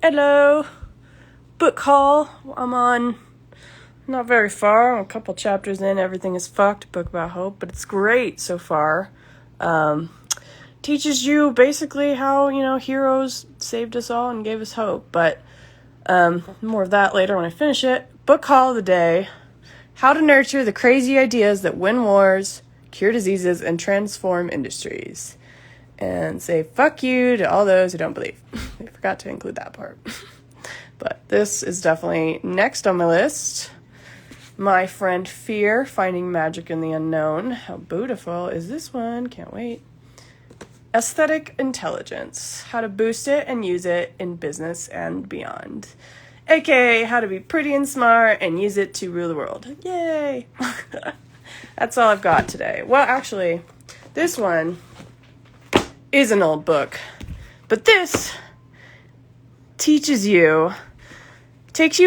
Hello, book haul. I'm on, not very far, I'm a couple chapters in. Everything is fucked, book about hope, but it's great so far. Teaches you basically how, heroes saved us all and gave us hope, but more of that later when I finish it. Book haul of the day: How to Nurture the Crazy Ideas That Win Wars, Cure Diseases, and Transform Industries. And say fuck you to all those who don't believe. I forgot to include that part. But this is definitely next on my list. My Friend Fear, Finding Magic in the Unknown. How beautiful is this one? Can't wait. Aesthetic Intelligence, How to Boost It and Use It in Business and Beyond. AKA How to Be Pretty and Smart and Use It to Rule the World. Yay! That's all I've got today. Well, actually, this one is an old book, but this takes you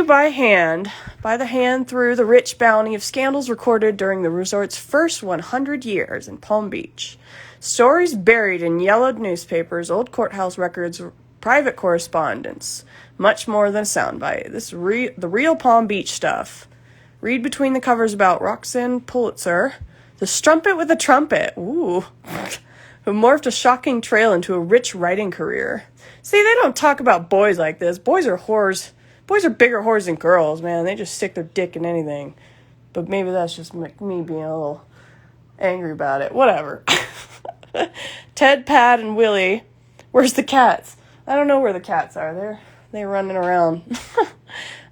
by the hand through the rich bounty of scandals recorded during the resort's first 100 years in Palm Beach. Stories buried in yellowed newspapers, old courthouse records, private correspondence, much more than a soundbite. The real Palm Beach stuff. Read between the covers about Roxanne Pulitzer, the strumpet with a trumpet. Ooh. Who morphed a shocking trail into a rich writing career. See, they don't talk about boys like this. Boys are whores. Boys are bigger whores than girls, man. They just stick their dick in anything. But maybe that's just me being a little angry about it. Whatever. Ted, Pat, and Willie. Where's the cats? I don't know where the cats are. They're running around.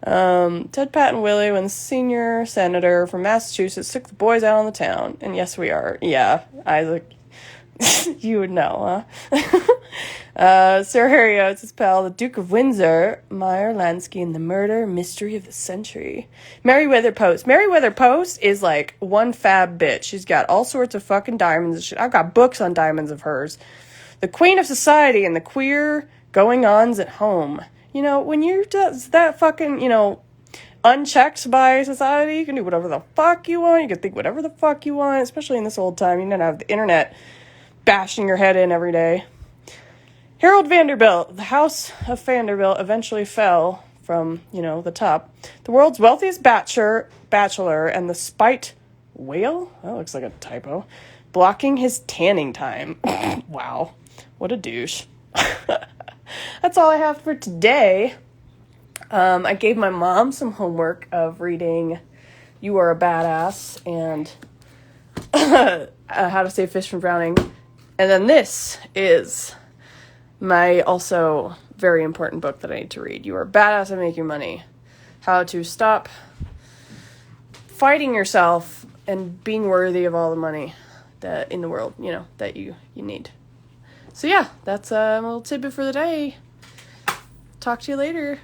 Ted, Pat, and Willie, when the senior senator from Massachusetts took the boys out on the town. And yes, we are. Yeah, Isaac. You would know, huh? Sir Harry Oates, his pal, the Duke of Windsor, Meyer Lansky, and the murder mystery of the century. Meriwether Post. Meriwether Post is like one fab bitch. She's got all sorts of fucking diamonds and shit. I've got books on diamonds of hers. The Queen of Society and the queer going-ons at home. When you're just that fucking, unchecked by society, you can do whatever the fuck you want. You can think whatever the fuck you want, especially in this old time. You don't have the internet bashing your head in every day. Harold Vanderbilt. The House of Vanderbilt eventually fell from, the top. The world's wealthiest bachelor and the spite whale? That looks like a typo. Blocking his tanning time. Wow. What a douche. That's all I have for today. I gave my mom some homework of reading You Are a Badass and How to Save Fish from Drowning. And then this is my also very important book that I need to read. You Are a Badass at Making Money. How to stop fighting yourself and being worthy of all the money that in the world, that you need. So yeah, that's a little tidbit for the day. Talk to you later.